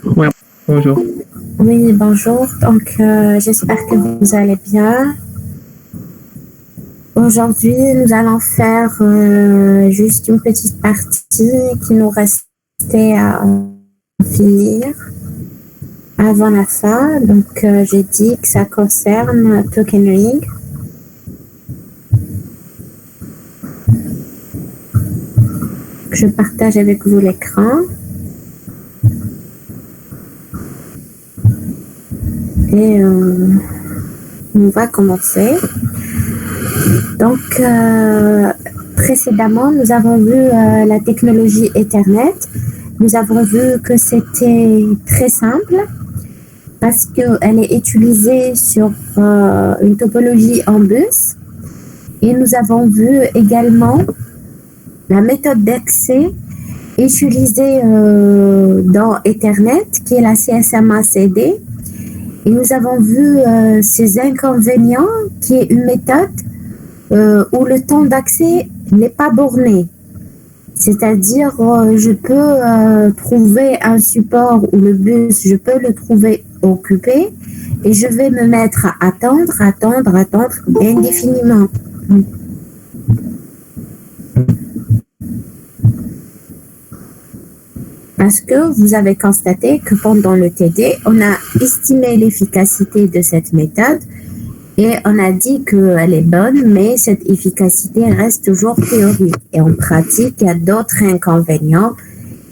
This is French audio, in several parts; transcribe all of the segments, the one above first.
Ouais, bonjour. Oui, bonjour. Donc, j'espère que vous allez bien. Aujourd'hui, nous allons faire juste une petite partie qui nous restait à finir avant la fin. Donc, j'ai dit que ça concerne Token Ring. Je partage avec vous l'écran. Et on va commencer. Donc, précédemment, nous avons vu la technologie Ethernet. Nous avons vu que c'était très simple parce qu'elle est utilisée sur une topologie en bus. Et nous avons vu également la méthode d'accès utilisée dans Ethernet, qui est la CSMA-CD. Et nous avons vu ses inconvénients, qui est une méthode où le temps d'accès n'est pas borné. C'est-à-dire, je peux trouver un support où le bus, je peux le trouver occupé et je vais me mettre à attendre indéfiniment. Parce que vous avez constaté que pendant le TD, on a estimé l'efficacité de cette méthode et on a dit qu'elle est bonne, mais cette efficacité reste toujours théorique. Et en pratique, il y a d'autres inconvénients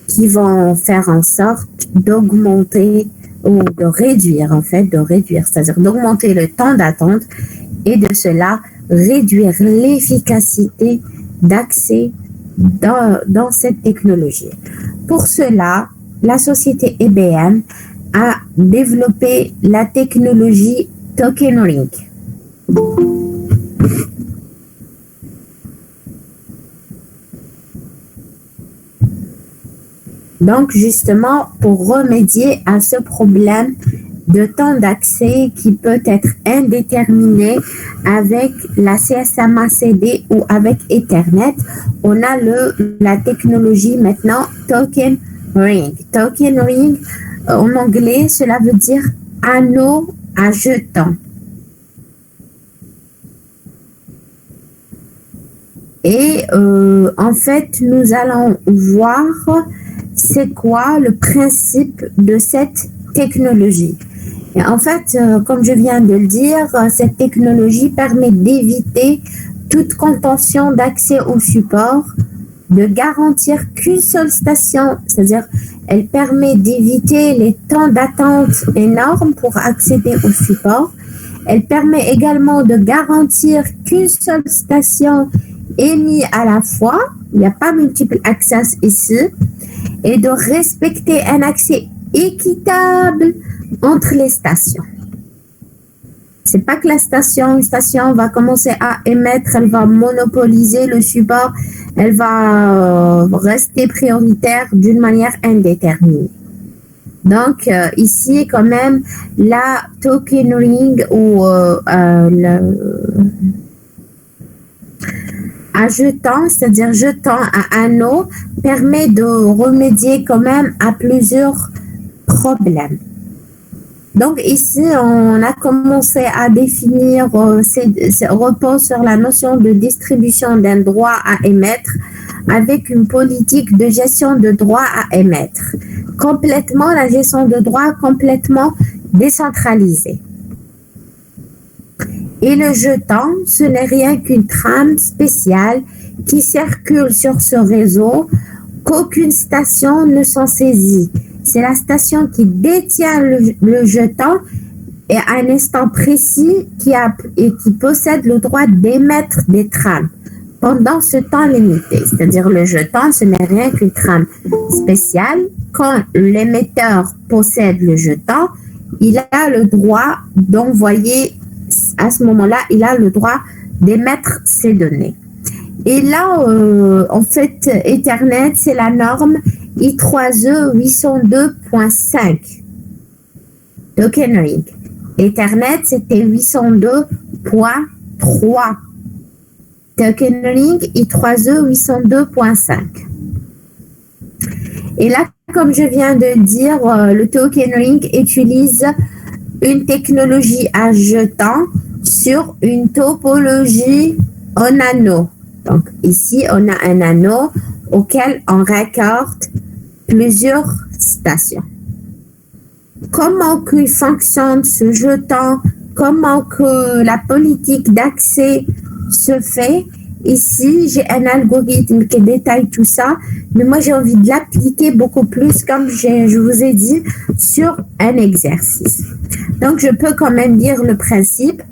qui vont faire en sorte d'augmenter ou de réduire, c'est-à-dire d'augmenter le temps d'attente et de cela réduire l'efficacité d'accès dans cette technologie. Pour cela, la société IBM a développé la technologie Token Ring. Donc, justement, pour remédier à ce problème de temps d'accès qui peut être indéterminé avec la CSMA-CD ou avec Ethernet, on a la technologie maintenant Token Ring. Token Ring, en anglais, cela veut dire anneau à jetons. Et en fait, nous allons voir c'est quoi le principe de cette technologie. Et en fait, comme je viens de le dire, cette technologie permet d'éviter toute contention d'accès au support, de garantir qu'une seule station, c'est-à-dire elle permet d'éviter les temps d'attente énormes pour accéder au support. Elle permet également de garantir qu'une seule station est mise à la fois, il n'y a pas multiple access ici, et de respecter un accès équitable entre les stations. C'est pas que une station va commencer à émettre, elle va monopoliser le support, elle va rester prioritaire d'une manière indéterminée. Donc ici quand même la Token Ring ou à jetant, c'est-à-dire jetant à anneau, permet de remédier quand même à plusieurs problèmes. Donc ici, on a commencé à définir, repose sur la notion de distribution d'un droit à émettre avec une politique de gestion de droit à émettre. Complètement, la gestion de droit complètement décentralisée. Et le jeton, ce n'est rien qu'une trame spéciale qui circule sur ce réseau qu'aucune station ne s'en saisit. C'est la station qui détient le jeton et à un instant précis qui possède le droit d'émettre des trames pendant ce temps limité. C'est-à-dire le jeton, ce n'est rien qu'une trame spéciale. Quand l'émetteur possède le jeton, il a le droit d'envoyer, à ce moment-là, il a le droit d'émettre ses données. Et là, en fait, Ethernet, c'est la norme I3E 802.5. Token Ring. Ethernet, c'était 802.3. Token Ring I3E 802.5. Et la comme je viens de dire, le token ring utilise une technologie à jetons sur une topologie en anneau. Donc ici, on a un anneau auquel on raccorde plusieurs stations. Comment que fonctionne ce jeton, comment que la politique d'accès se fait. Ici, j'ai un algorithme qui détaille tout ça, mais moi, j'ai envie de l'appliquer beaucoup plus, comme je vous ai dit, sur un exercice. Donc, je peux quand même dire le principe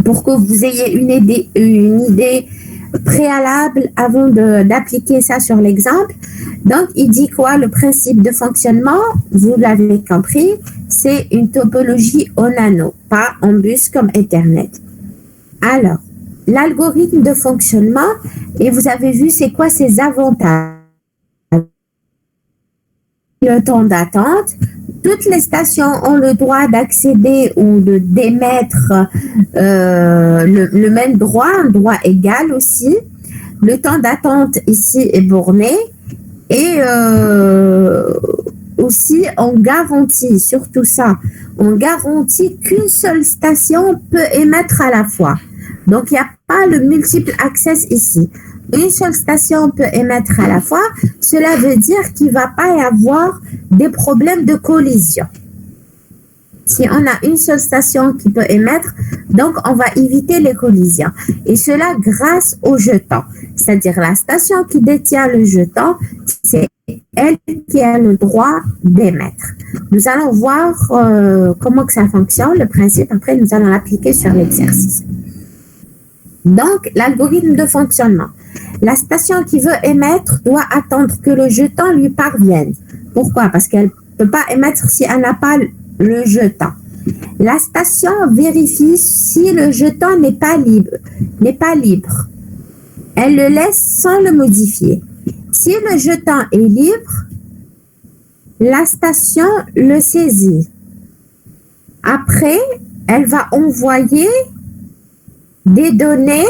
pour que vous ayez une idée préalable avant d'appliquer ça sur l'exemple. Donc, il dit quoi? Le principe de fonctionnement, vous l'avez compris, c'est une topologie en anneau, pas en bus comme Ethernet. Alors, l'algorithme de fonctionnement, et vous avez vu c'est quoi ses avantages. Le temps d'attente. Toutes les stations ont le droit d'accéder ou de d'émettre le même droit, un droit égal aussi. Le temps d'attente ici est borné et aussi on garantit, surtout ça, on garantit qu'une seule station peut émettre à la fois. Donc il n'y a pas le multiple access ici. Une seule station peut émettre à la fois, cela veut dire qu'il ne va pas y avoir des problèmes de collision. Si on a une seule station qui peut émettre, donc on va éviter les collisions. Et cela grâce au jeton. C'est-à-dire la station qui détient le jeton, c'est elle qui a le droit d'émettre. Nous allons voir comment que ça fonctionne, le principe. Après, nous allons l'appliquer sur l'exercice. Donc, l'algorithme de fonctionnement. La station qui veut émettre doit attendre que le jeton lui parvienne. Pourquoi? Parce qu'elle ne peut pas émettre si elle n'a pas le jeton. La station vérifie si le jeton n'est pas libre. Elle le laisse sans le modifier. Si le jeton est libre, la station le saisit. Après, elle va envoyer des données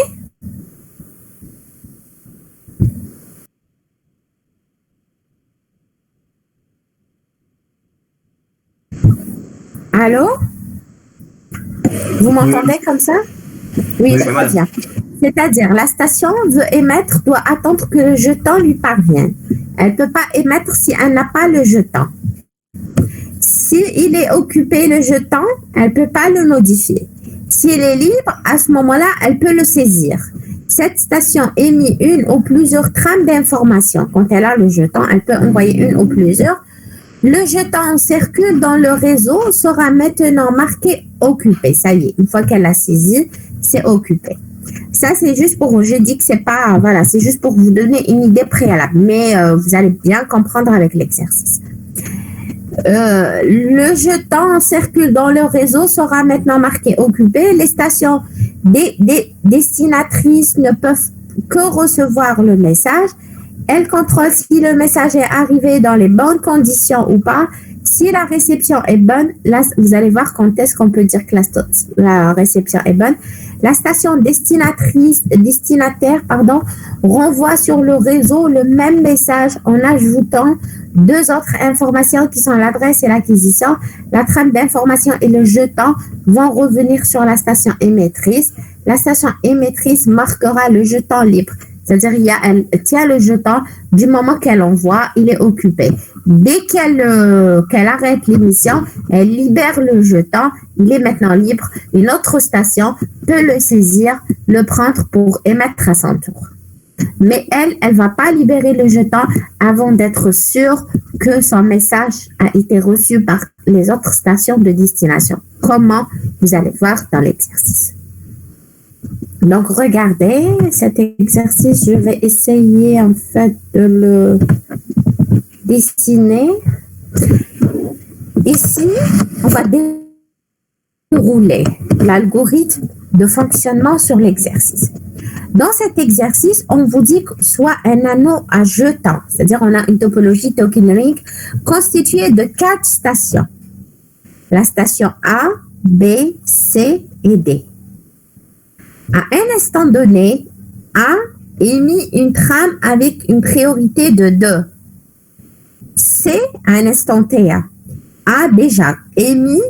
Allô? Vous m'entendez comme ça? Oui, très bien. C'est-à-dire, la station veut émettre, doit attendre que le jeton lui parvienne. Elle ne peut pas émettre si elle n'a pas le jeton. S'il est occupé le jeton, elle ne peut pas le modifier. S'il est libre, à ce moment-là, elle peut le saisir. Cette station émet une ou plusieurs trames d'informations. Quand elle a le jeton, elle peut envoyer une ou plusieurs. Le jeton circule dans le réseau sera maintenant marqué occupé. Ça y est, une fois qu'elle l'a saisi, c'est occupé. Ça, c'est juste pour, je dis que c'est pas, voilà, c'est juste pour vous donner une idée préalable. Mais vous allez bien comprendre avec l'exercice. Le jeton circule dans le réseau sera maintenant marqué occupé. Les stations destinatrices ne peuvent que recevoir le message. Elle contrôle si le message est arrivé dans les bonnes conditions ou pas. Si la réception est bonne, là, vous allez voir quand est-ce qu'on peut dire que la réception est bonne. La station destinataire, renvoie sur le réseau le même message en ajoutant deux autres informations qui sont l'adresse et l'acquisition. La trame d'information et le jeton vont revenir sur la station émettrice. La station émettrice marquera le jeton libre. C'est-à-dire, elle tient le jeton du moment qu'elle envoie, il est occupé. Dès qu'elle arrête l'émission, elle libère le jeton, il est maintenant libre. Une autre station peut le saisir, le prendre pour émettre à son tour. Mais elle va pas libérer le jeton avant d'être sûre que son message a été reçu par les autres stations de destination. Comment? Vous allez voir dans l'exercice. Donc, regardez cet exercice. Je vais essayer en fait de le dessiner. Ici, on va dérouler l'algorithme de fonctionnement sur l'exercice. Dans cet exercice, on vous dit que soit un anneau à jetons, c'est-à-dire on a une topologie token ring constituée de 4 stations. La station A, B, C et D. À un instant donné, A émet une trame avec une priorité de 2. C, à un instant T, a déjà émis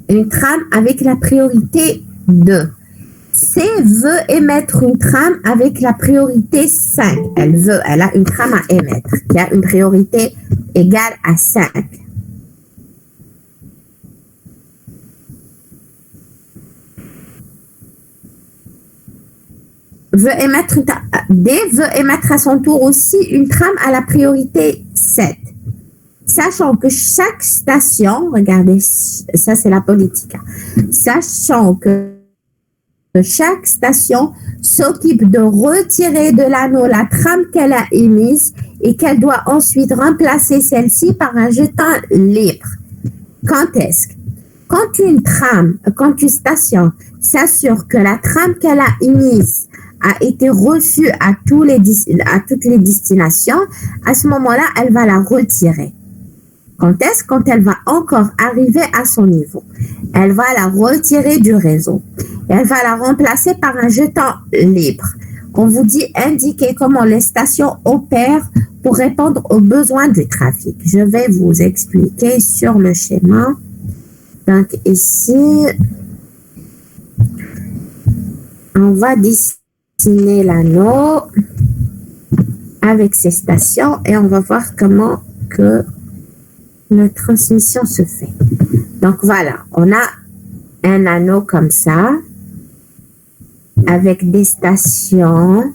une trame avec la priorité 2. C veut émettre une trame avec la priorité 5. Elle a une trame à émettre qui a une priorité égale à 5. D veut émettre à son tour aussi une trame à la priorité 7. Sachant que chaque station, regardez, ça c'est la politique, sachant que chaque station s'occupe de retirer de l'anneau la trame qu'elle a émise et qu'elle doit ensuite remplacer celle-ci par un jeton libre. Quand est-ce? Quand une station s'assure que la trame qu'elle a émise a été reçue à toutes les destinations, à ce moment-là, elle va la retirer. Quand est-ce? Quand elle va encore arriver à son niveau. Elle va la retirer du réseau. Et elle va la remplacer par un jeton libre. On vous dit indiquer comment les stations opèrent pour répondre aux besoins du trafic. Je vais vous expliquer sur le schéma. Donc ici, on va dessiner l'anneau avec ses stations et on va voir comment que la transmission se fait. Donc voilà, on a un anneau comme ça avec des stations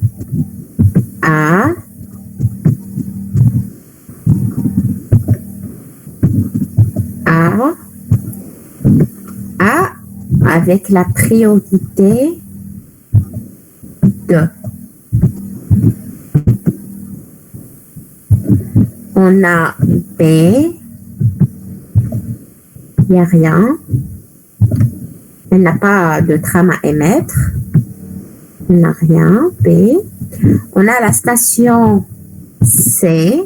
A, avec la priorité 2. On a B, il n'y a rien. Elle n'a pas de trame à émettre. On n'a rien. B. On a la station C.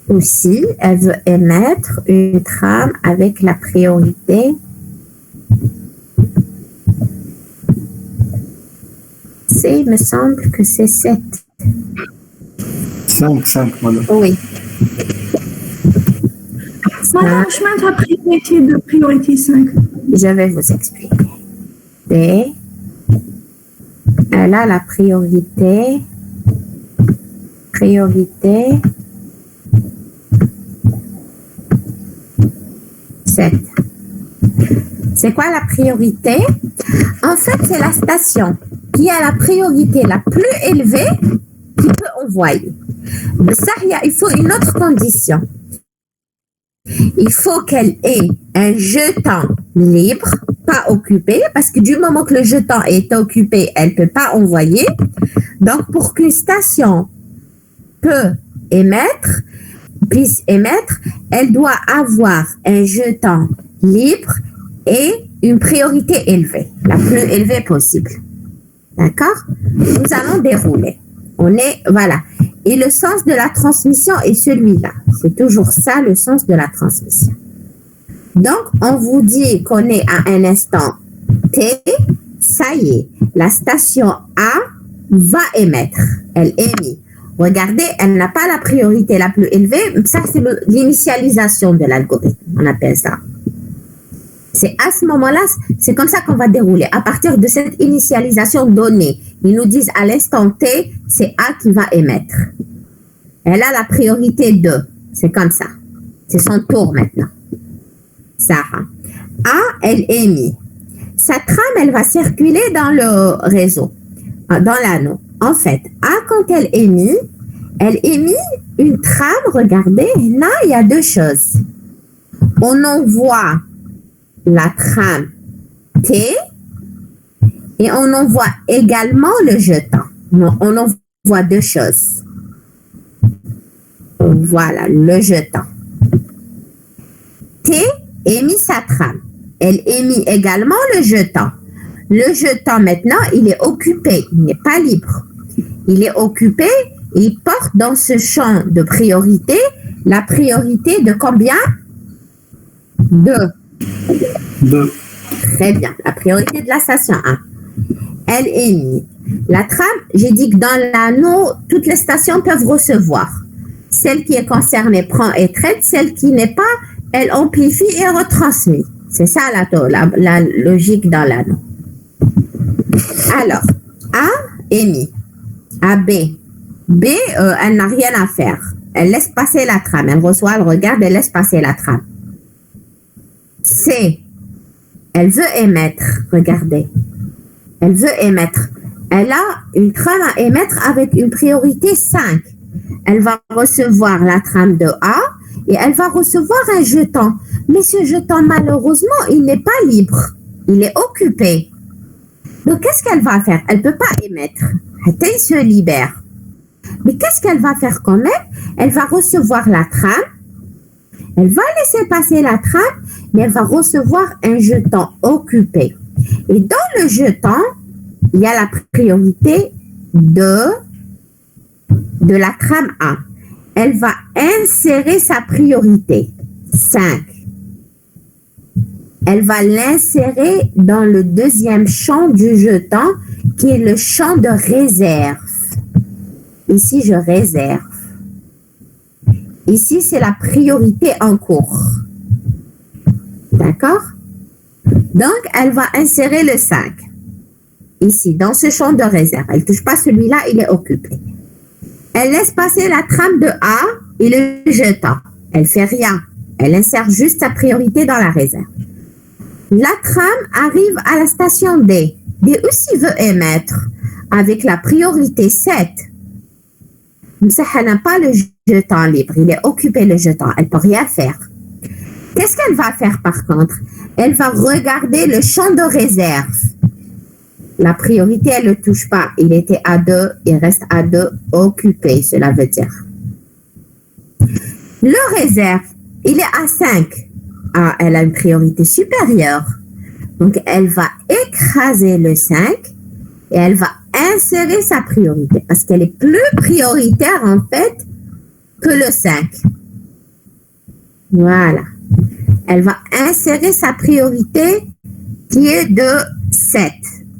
Aussi, elle veut émettre une trame avec la priorité C. Il me semble que c'est 7. 5, madame. Oui. Madame, chemin de priorité 5. Je vais vous expliquer. D. Elle a la priorité 7. C'est quoi la priorité? En fait, c'est la station qui a la priorité la plus élevée qui peut envoyer. Mais ça, il faut une autre condition. Il faut qu'elle ait un jeton libre, pas occupé, parce que du moment que le jeton est occupé, elle ne peut pas envoyer. Donc, pour qu'une station puisse émettre, elle doit avoir un jeton libre et une priorité élevée, la plus élevée possible. D'accord? Nous allons dérouler. Voilà. Et le sens de la transmission est celui-là. C'est toujours ça, le sens de la transmission. Donc, on vous dit qu'on est à un instant T. Ça y est, la station A va émettre. Elle émet. Regardez, elle n'a pas la priorité la plus élevée. Ça, c'est l'initialisation de l'algorithme. On appelle ça. C'est à ce moment-là, c'est comme ça qu'on va dérouler. À partir de cette initialisation donnée, ils nous disent à l'instant T, c'est A qui va émettre. Elle a la priorité 2. C'est comme ça. C'est son tour maintenant. Sarah. A, elle émet. Sa trame, elle va circuler dans le réseau, dans l'anneau. En fait, A, quand elle émet une trame. Regardez, là, il y a deux choses. On envoie la trame T et on envoie également le jeton. On envoie deux choses. Voilà, le jeton. T émet sa trame. Elle émet également le jeton. Le jeton, maintenant, il est occupé. Il n'est pas libre. Il est occupé et il porte dans ce champ de priorité la priorité de combien? 2. Très bien. La priorité de la station 1. Elle émet. La trame, j'ai dit que dans l'anneau, toutes les stations peuvent recevoir. Celle qui est concernée prend et traite, celle qui n'est pas, elle amplifie et retransmet. C'est ça la logique dans l'anneau. Alors, A émis à B. B, elle n'a rien à faire. Elle laisse passer la trame. Elle reçoit, elle regarde, elle laisse passer la trame. C, elle veut émettre. Regardez. Elle veut émettre. Elle a une trame à émettre avec une priorité 5. Elle va recevoir la trame de A et elle va recevoir un jeton. Mais ce jeton, malheureusement, il n'est pas libre. Il est occupé. Donc, qu'est-ce qu'elle va faire? Elle ne peut pas émettre. Elle se libère. Mais qu'est-ce qu'elle va faire quand même? Elle va recevoir la trame. Elle va laisser passer la trame, mais elle va recevoir un jeton occupé. Et dans le jeton, il y a la priorité de la trame A. Elle va insérer sa priorité, 5. Elle va l'insérer dans le deuxième champ du jeton, qui est le champ de réserve. Ici, je réserve. Ici, c'est la priorité en cours. D'accord? Donc, elle va insérer le 5. Ici, dans ce champ de réserve. Elle ne touche pas celui-là, il est occupé. Elle laisse passer la trame de A et le jeton. Elle ne fait rien. Elle insère juste sa priorité dans la réserve. La trame arrive à la station D. D aussi veut émettre avec la priorité 7. Ça, elle n'a pas le jeton libre. Il est occupé, le jeton. Elle ne peut rien faire. Qu'est-ce qu'elle va faire par contre? Elle va regarder le champ de réserve. La priorité, elle ne le touche pas. Il était à 2, il reste à 2 occupé, cela veut dire. Le réserve, il est à 5. Ah, elle a une priorité supérieure. Donc, elle va écraser le 5 et elle va insérer sa priorité parce qu'elle est plus prioritaire en fait que le 5. Voilà. Elle va insérer sa priorité qui est de 7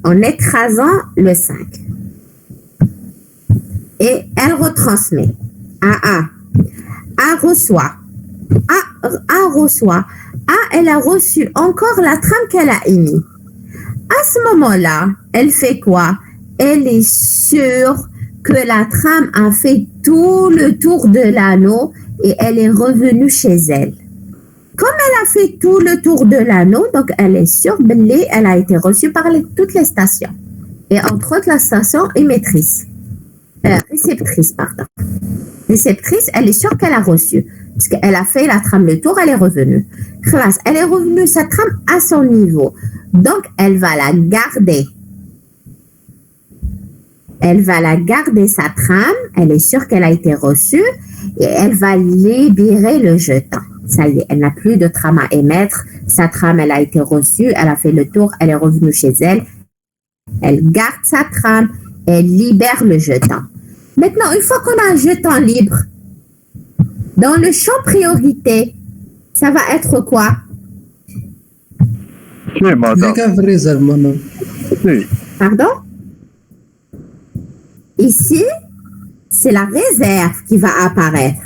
en écrasant le 5. Et elle retransmet à A. A reçoit. A reçoit. A, elle a reçu encore la trame qu'elle a émise. À ce moment-là, elle fait quoi? Elle est sûre que la trame a fait tout le tour de l'anneau et elle est revenue chez elle. Comme elle a fait tout le tour de l'anneau, donc elle est sûre qu'elle a été reçue par toutes les stations. Et entre autres, la station émettrice. Réceptrice, pardon. Réceptrice, elle est sûre qu'elle a reçu. Parce qu'elle a fait la trame le tour, elle est revenue. Elle est revenue, sa trame, à son niveau. Donc, elle va la garder. Elle va la garder, sa trame. Elle est sûre qu'elle a été reçue. Et elle va libérer le jeton. Ça y est, elle n'a plus de trame à émettre. Sa trame, elle a été reçue. Elle a fait le tour. Elle est revenue chez elle. Elle garde sa trame. Elle libère le jeton. Maintenant, une fois qu'on a un jeton libre, dans le champ priorité, ça va être quoi? Oui, madame. Oui. Pardon? Ici, c'est la réserve qui va apparaître.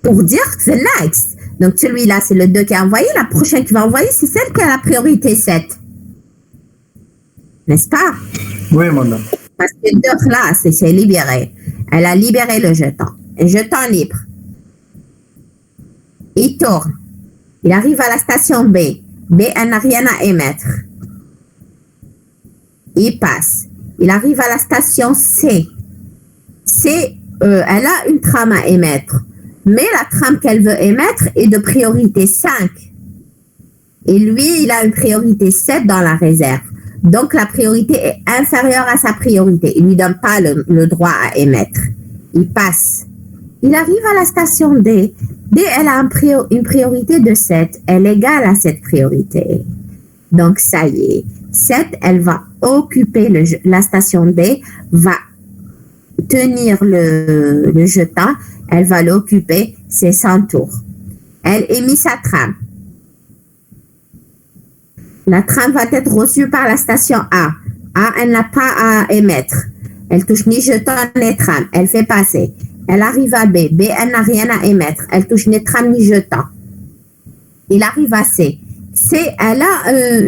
Pour dire que c'est l'axe. Donc, celui-là, c'est le 2 qui a envoyé. La prochaine qui va envoyer, c'est celle qui a la priorité 7. N'est-ce pas? Oui, madame. Parce que 2 là, c'est libéré. Elle a libéré le jeton. Un jeton libre. Il tourne. Il arrive à la station B. B, elle n'a rien à émettre. Il passe. Il arrive à la station C. C, elle a une trame à émettre. Mais la trame qu'elle veut émettre est de priorité 5. Et lui, il a une priorité 7 dans la réserve. Donc, la priorité est inférieure à sa priorité. Il ne lui donne pas le droit à émettre. Il passe. Il arrive à la station D. D, elle a une priorité de 7. Elle est égale à cette priorité. Donc, ça y est. 7, elle va occuper la station D, va tenir le jeton, elle va l'occuper, c'est son tour. Elle émet sa trame. La trame va être reçue par la station A. A, elle n'a pas à émettre. Elle touche ni jeton ni trame. Elle fait passer. Elle arrive à B. B, elle n'a rien à émettre. Elle touche ni trame ni jeton. Il arrive à C. C, elle a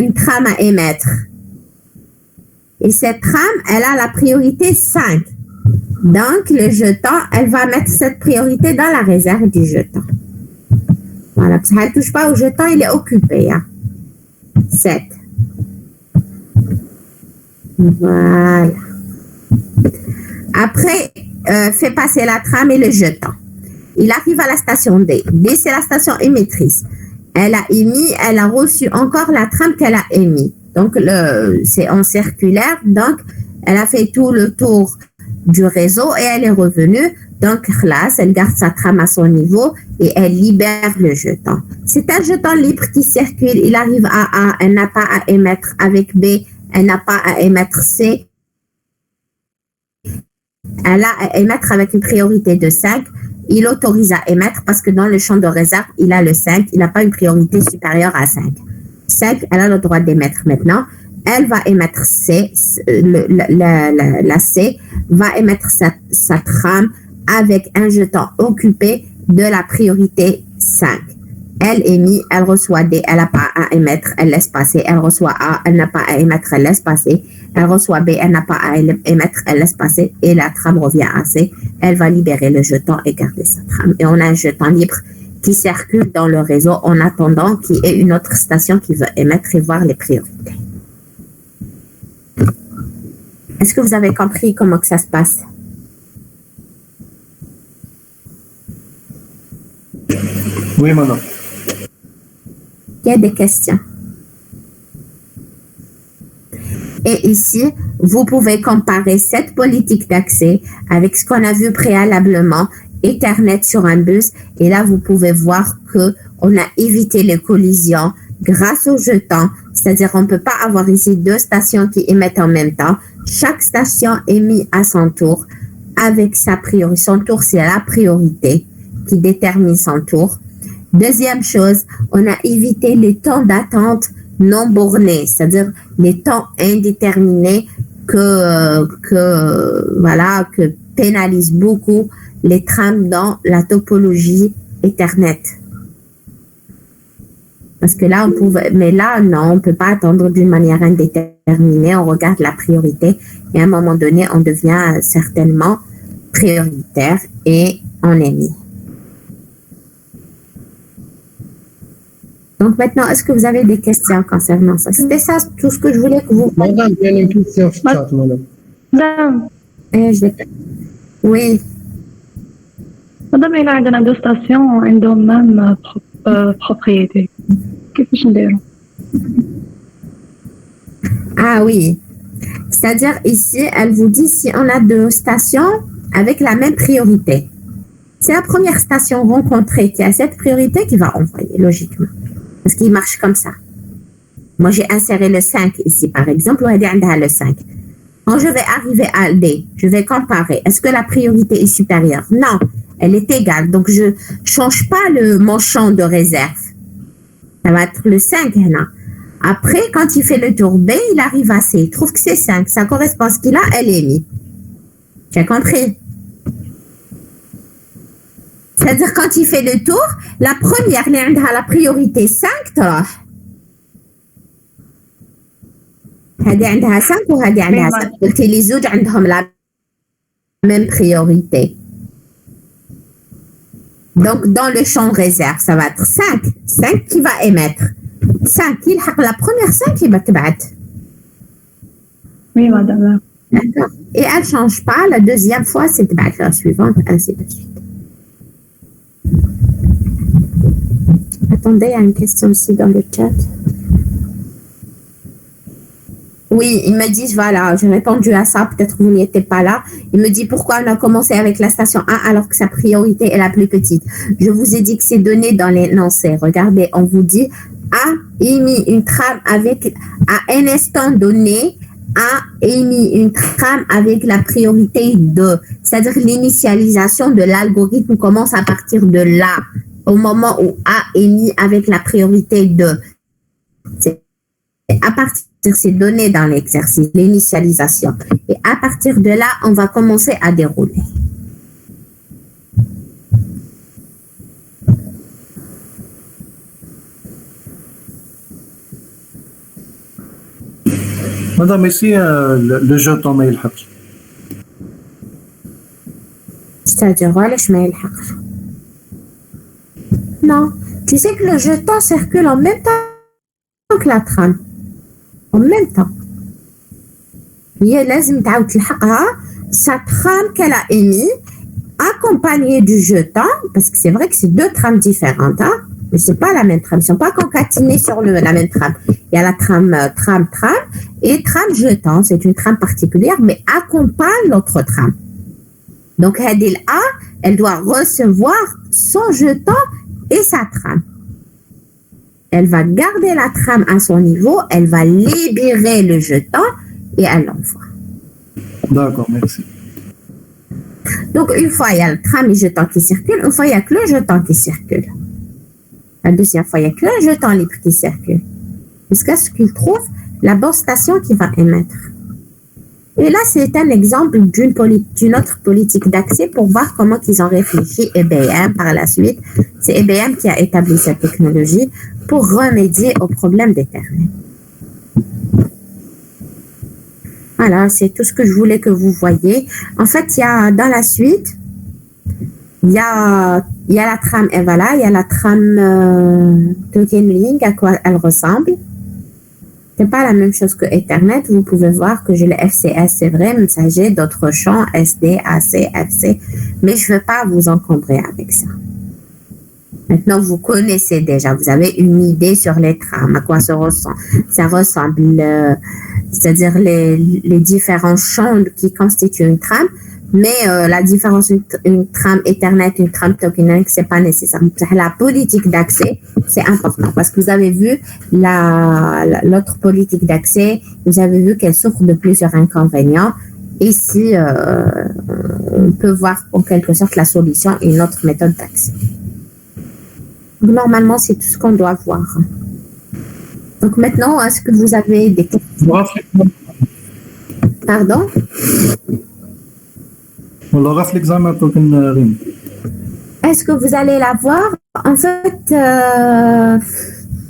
une trame à émettre. Et cette trame, elle a la priorité 5. Donc, le jeton, elle va mettre cette priorité dans la réserve du jeton. Voilà, parce qu'elle ne touche pas au jeton, il est occupé. Hein. 7. Voilà. Après, fait passer la trame et le jeton. Il arrive à la station D. D, c'est la station émettrice. Elle a émis, elle a reçu encore la trame qu'elle a émise. Donc, c'est en circulaire. Donc, elle a fait tout le tour du réseau et elle est revenue. Donc, classe, elle garde sa trame à son niveau et elle libère le jeton. C'est un jeton libre qui circule. Il arrive à A, elle n'a pas à émettre avec B, elle n'a pas à émettre C. Elle a à émettre avec une priorité de 5. Il autorise à émettre parce que dans le champ de réserve, il a le 5. Il n'a pas une priorité supérieure à 5. 5, elle a le droit d'émettre maintenant. Elle va émettre C. La C va émettre sa trame avec un jeton occupé de la priorité 5. Elle émet, elle reçoit D, elle n'a pas à émettre, elle laisse passer. Elle reçoit A, elle n'a pas à émettre, elle laisse passer. Elle reçoit B, elle n'a pas à émettre, elle laisse passer. Et la trame revient à C. Elle va libérer le jeton et garder sa trame. Et on a un jeton libre qui circule dans le réseau en attendant qu'il y ait une autre station qui veut émettre et voir les priorités. Est-ce que vous avez compris comment que ça se passe? Oui, madame. Il y a des questions. Et ici, vous pouvez comparer cette politique d'accès avec ce qu'on a vu préalablement, Ethernet sur un bus. Et là, vous pouvez voir qu'on a évité les collisions grâce au jeton. C'est-à-dire qu'on ne peut pas avoir ici deux stations qui émettent en même temps. Chaque station émet à son tour avec sa priorité. Son tour, c'est la priorité qui détermine son tour. Deuxième chose, on a évité les temps d'attente non bornés, c'est-à-dire les temps indéterminés que pénalisent beaucoup les trames dans la topologie Ethernet. Parce que là, mais là, non, on ne peut pas attendre d'une manière indéterminée. On regarde la priorité et à un moment donné, on devient certainement prioritaire et on émet. Donc maintenant, est-ce que vous avez des questions concernant ça? C'était ça tout ce que je voulais que vous... Madame, il y a une question sur le chat, madame. Madame, Oui. madame, il y a deux stations عندهم même propriété. كيفاش نديرو؟ Ah oui. C'est-à-dire ici, elle vous dit si on a deux stations avec la même priorité. C'est la première station rencontrée qui a cette priorité qui va envoyer, logiquement. Parce qu'il marche comme ça. Moi, j'ai inséré le 5 ici, par exemple, ou le 5. Quand je vais arriver à D, je vais comparer. Est-ce que la priorité est supérieure? Non, elle est égale. Donc, je ne change pas mon champ de réserve. Ça va être le 5. Là. Après, quand il fait le tour B, il arrive à C. Il trouve que c'est 5. Ça correspond à ce qu'il a, elle est mise. Tu as compris? C'est-à-dire, quand il fait le tour, la première, elle a la priorité 5, تروح. هذه عندها 5 وهذه عندها 5. قلت لي زوج عندهم la même priorité. Donc, dans le champ réserve, ça va être 5. 5 qui va émettre. 5, il a la première 5 il va تبعت. Oui, madame. D'accord. Et elle ne change pas. La deuxième fois, c'est تبعت la suivante, ainsi de suite. Attendez, il y a une question aussi dans le chat. Oui, ils me disent, voilà, j'ai répondu à ça, peut-être que vous n'y étiez pas là. Il me dit pourquoi on a commencé avec la station A alors que sa priorité est la plus petite. Je vous ai dit que c'est donné dans l'énoncé. Regardez, on vous dit A émis une trame à un instant donné, A émis une trame avec la priorité 2. C'est-à-dire que l'initialisation de l'algorithme commence à partir de là, au moment où A émis avec la priorité 2. C'est À partir de ces données dans l'exercice, l'initialisation. Et à partir de là, on va commencer à dérouler. Madame, ici, le jeton ما يلحقش. C'est-à-dire, علاش ما يلحقش. Non, tu sais que le jeton circule en même temps que la trame. En même temps. هي لازم تعاود تلحقها sa trame qu'elle a émise accompagnée du jeton, parce que c'est vrai que c'est deux trames différentes, hein, mais c'est pas la même trame, ils sont pas concaténés sur la même trame. Il y a la trame trame et trame jeton, c'est une trame particulière, mais accompagne l'autre trame. Donc Hadil A, elle doit recevoir son jeton et sa trame. Elle va garder la trame à son niveau, elle va libérer le jeton et elle l'envoie. D'accord, merci. Donc, une fois, il y a le tram et le jeton qui circule. Une fois, il n'y a que le jeton qui circule. La deuxième fois, il n'y a que le jeton libre qui circule. Jusqu'à ce qu'il trouve la bonne station qui va émettre. Et là, c'est un exemple d'une autre politique d'accès pour voir comment ils ont réfléchi IBM par la suite. C'est IBM qui a établi cette technologie pour remédier aux problèmes d'Ethernet. Voilà, c'est tout ce que je voulais que vous voyiez. En fait, il y a dans la suite, il y a la trame Evala, il y a la trame Token Link, à quoi elle ressemble. C'est pas la même chose que Ethernet. Vous pouvez voir que j'ai le FCS, c'est vrai, messager, d'autres champs, SD, AC, FC, mais je ne veux pas vous encombrer avec ça. Maintenant, vous connaissez déjà, vous avez une idée sur les trames, à quoi ça ressemble. Ça ressemble, c'est-à-dire les différents champs qui constituent une trame, mais la différence entre une trame Ethernet et une trame Token, c'est pas nécessaire. La politique d'accès, c'est important parce que vous avez vu l'autre politique d'accès, vous avez vu qu'elle souffre de plusieurs inconvénients. Ici, on peut voir en quelque sorte la solution et une autre méthode d'accès. Normalement, c'est tout ce qu'on doit voir. Donc maintenant, est-ce que vous avez des questions? Pardon? On aura fait l'examen token ring. Est-ce que vous allez la voir? En fait,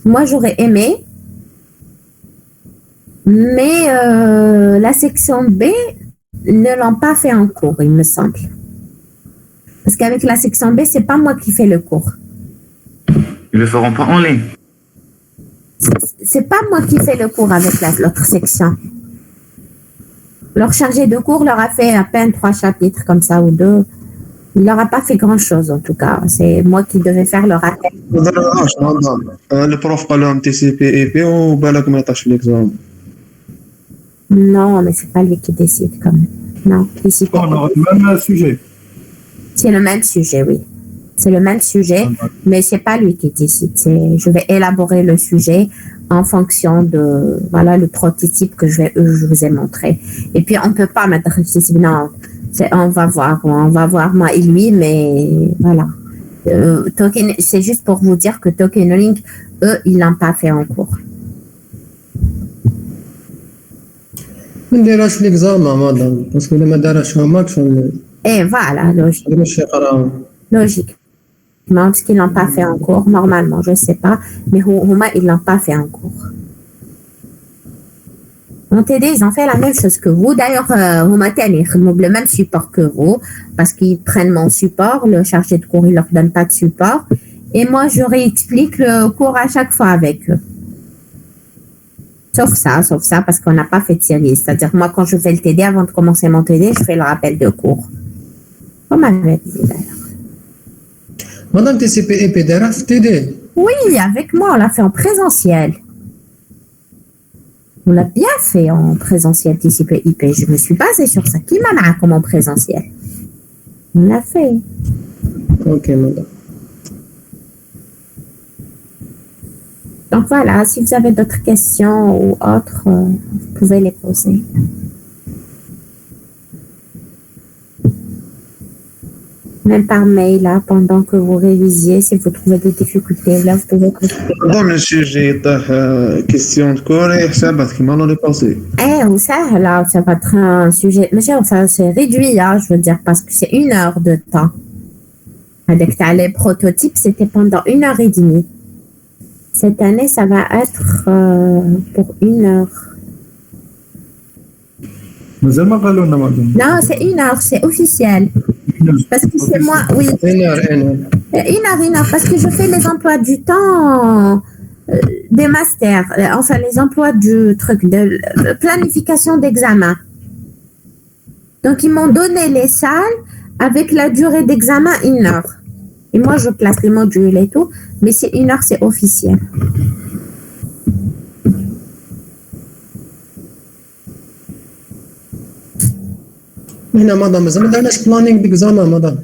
moi j'aurais aimé, mais la section B ne l'ont pas fait en cours, il me semble. Parce qu'avec la section B, c'est pas moi qui fais le cours. Ils le feront pas en ligne. C'est pas moi qui fais le cours avec l'autre section. Leur chargé de cours leur a fait à peine 3 chapitres comme ça ou 2. Il leur a pas fait grand chose en tout cas. C'est moi qui devais faire le rappel. Le prof قال لهم TCP IP وبالك ما يعطاش l'examen. Non, mais c'est pas lui qui décide quand même. Non, TCP. On aura le même sujet. C'est le même sujet, oui. C'est le même sujet, mais c'est pas lui qui décide. Je vais élaborer le sujet en fonction de voilà le prototype que je vous ai montré. Et puis on peut pas mettre non, on va voir moi et lui, mais voilà. Token, c'est juste pour vous dire que Token Link, eux, ils l'ont pas fait en cours. ما نديرهاش ليكزامان مادام باسكو الا ما دارهاش هما كشغل Et voilà, logique. مش يقراو. Logique. Parce qu'ils l'ont pas fait en cours, normalement, je sais pas, mais Houma, ils l'ont pas fait en cours. En TD, ils ont fait la même chose que vous. D'ailleurs, Houma, ils ont le même support que vous, parce qu'ils prennent mon support, le chargé de cours, il leur donne pas de support. Et moi, je réexplique le cours à chaque fois avec eux. Sauf ça, parce qu'on n'a pas fait de série. C'est-à-dire, moi, quand je fais le TD, avant de commencer mon TD, je fais le rappel de cours. Comme elle avait dit d'ailleurs. Madame TCP IP دارها في TD. Oui, avec moi, on l'a fait en présentiel. On l'a bien fait en présentiel TCP IP. Je me suis basée sur ça. Qui m'a mis comme en présentiel? On l'a fait. Ok, madame. Donc voilà, si vous avez d'autres questions ou autres, vous pouvez les poser. Même par mail, là, pendant que vous révisiez, si vous trouvez des difficultés, là, vous pouvez consulter. ضمن الشيء جاي طاح كيستيون كوري حسابات كيما لوني باسي. Ou ça, là, ça va être un sujet. Mais enfin, c'est réduit, hein, je veux dire, parce que c'est 1 heure de temps. Avec les prototypes, c'était pendant 1h30. Cette année, ça va être pour 1 heure. مازال ما قالوا لنا مدام. Non, c'est 1 heure, c'est officiel. Parce que c'est moi, oui. 1 heure 1 heure 1 heure, parce que je fais les emplois du temps des masters, enfin les emplois du truc de planification d'examen. Donc ils m'ont donné les salles avec la durée d'examen 1 heure. Et moi je place les modules et tout, mais c'est 1 heure, c'est officiel. هنا مدام مازال ما درناش بلانينغ ديكزامان مدام.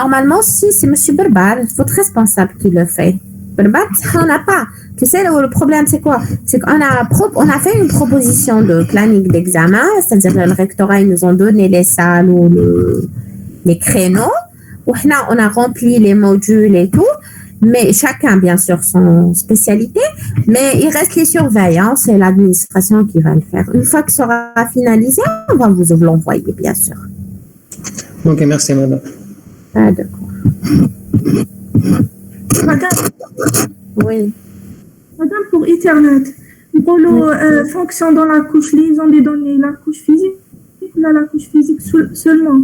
Normalement, si c'est Monsieur Berbar, votre responsable qui le fait. Berbar, on n'a pas. Tu sais, le problème, c'est quoi? C'est qu'on a fait une proposition de planning d'examen, c'est-à-dire le rectorat, ils nous ont donné les salles ou les créneaux. On a rempli les modules et tout, mais chacun, bien sûr, son spécialité. Mais il reste les surveillants, c'est l'administration qui va le faire. Une fois que ça sera finalisé, on va vous l'envoyer, bien sûr. Ok, merci madame. Ah, d'accord. Madame, Oui. madame, pour Ethernet, fonction dans la couche liaison des données, la couche physique ou la couche physique seulement?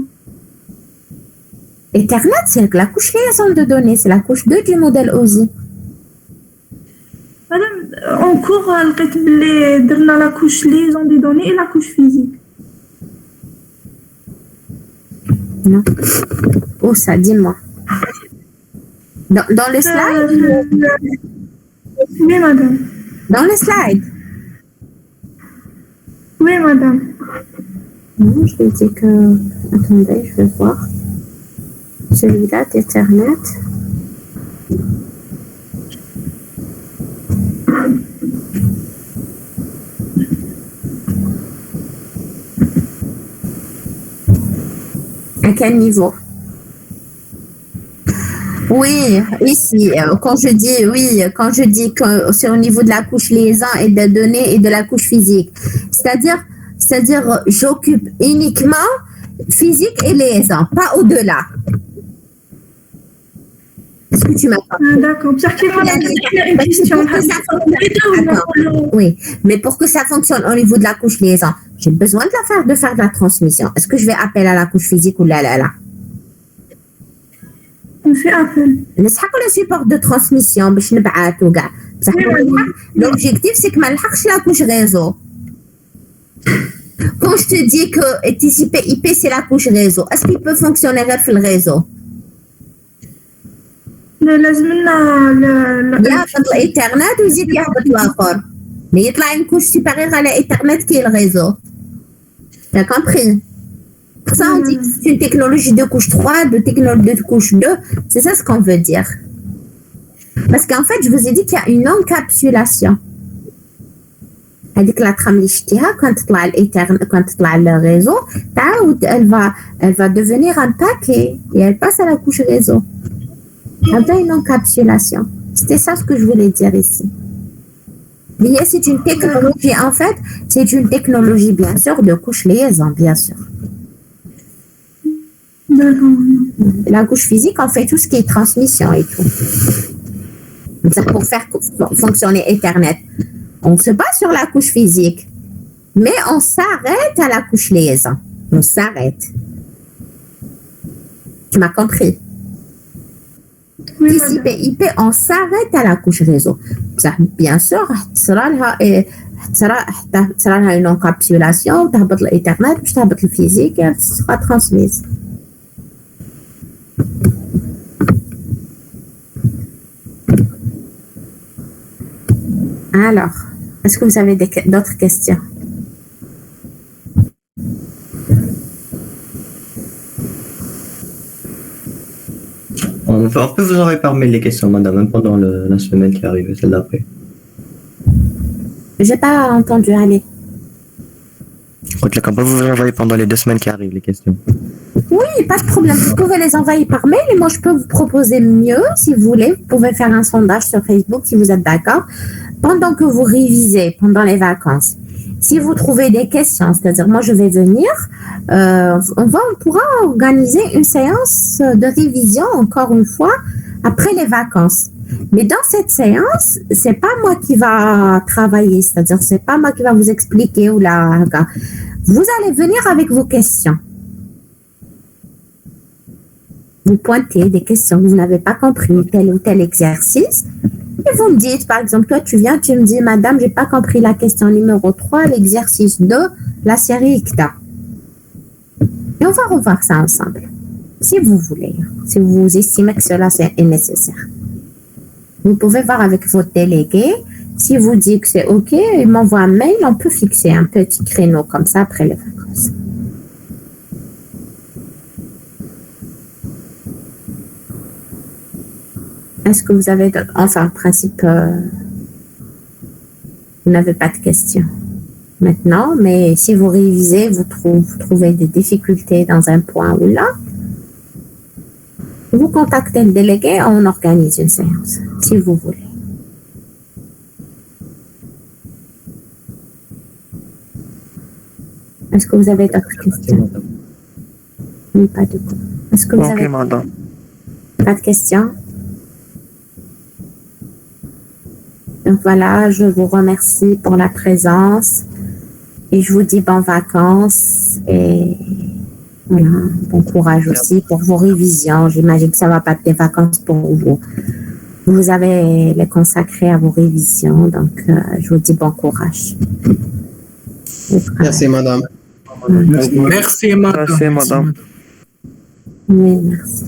Ethernet, c'est la couche liaison de données, c'est la couche 2 du modèle OSI. Madame, en cours, dans la couche liaison des données et la couche physique. Non. Où ça, dis-moi. Dans le slide? Oui, madame. Dans le slide? Oui, madame. Non, je vais dire que... Attendez, je vais voir. Celui-là d'Ethernet. À quel niveau? Oui, ici, quand je dis que c'est au niveau de la couche liaison et de données et de la couche physique. C'est-à-dire, j'occupe uniquement physique et liaison, pas au-delà. Est-ce que tu m'entends? D'accord. Une question. Oui, mais pour que ça fonctionne au niveau de la couche liaison, j'ai besoin de faire de la transmission. Est-ce que je vais appeler à la couche physique ou là? On fait appel. Le support de transmission, l'objectif c'est que je la couche réseau. Quand je te dis que TCP/IP c'est la couche réseau, est-ce qu'il peut fonctionner sur le réseau? يهبط الانترنت ويزيد يهبط الاخر mais يطلع une couche supérieure à l'internet qui est le réseau. T'as compris? Pour ça on dit que c'est une technologie de couche 3, de couche 2, c'est ça ce qu'on veut dire. Parce qu'en fait je vous ai dit qu'il y a une encapsulation. هذيك لا ترام اللي شتيها quand تطلع الانترنت quand تطلع le réseau تعاود elle va devenir un paquet et elle passe à la couche réseau. Une encapsulation. C'était ça ce que je voulais dire ici. L'IA, c'est une technologie, en fait, c'est une technologie, bien sûr, de couche liaison, bien sûr. La couche physique, on fait tout ce qui est transmission et tout. C'est pour faire fonctionner Ethernet. On se base sur la couche physique, mais on s'arrête à la couche liaison. On s'arrête. Tu m'as compris? TCP/IP, on s'arrête à la couche réseau. Ça, bien sûr, ça a une encapsulation, l'Ethernet, le physique, et elle sera transmise. Alors, est-ce que vous avez d'autres questions? On peut vous envoyer par mail les questions, madame, même pendant la semaine qui arrive, celle d'après. J'ai pas entendu, allez. Ok, on peut vous envoyer pendant les 2 semaines qui arrivent les questions. Oui, pas de problème. Vous pouvez les envoyer par mail et moi je peux vous proposer mieux si vous voulez. Vous pouvez faire un sondage sur Facebook si vous êtes d'accord. Pendant que vous révisez, pendant les vacances, si vous trouvez des questions, c'est-à-dire moi je vais venir, on pourra organiser une séance de révision encore une fois après les vacances. Mais dans cette séance, c'est pas moi qui va travailler, c'est-à-dire c'est pas moi qui va vous expliquer ou là. Vous allez venir avec vos questions. Vous pointez des questions que vous n'avez pas compris, tel ou tel exercice. Et vous me dites, par exemple, toi tu viens, tu me dis, madame, j'ai pas compris la question numéro 3, l'exercice 2, la série ICTA. Et on va revoir ça ensemble, si vous voulez, si vous estimez que cela est nécessaire. Vous pouvez voir avec votre délégué. Si vous dites que c'est OK, il m'envoie un mail, on peut fixer un petit créneau comme ça après les vacances. Est-ce que vous avez... Enfin, en principe, vous n'avez pas de questions maintenant, mais si vous révisez, vous trouvez des difficultés dans un point ou là, vous contactez le délégué, on organise une séance, si vous voulez. Est-ce que vous avez d'autres questions? Oui, pas de quoi. Est-ce que vous avez madame. pas de questions? Donc voilà, je vous remercie pour la présence et je vous dis bonnes vacances et voilà, bon courage aussi pour vos révisions. J'imagine que ça ne va pas être des vacances pour vous. Vous avez les consacrés à vos révisions, donc je vous dis bon courage. Merci, madame. Merci, madame. Merci, madame. Oui, merci.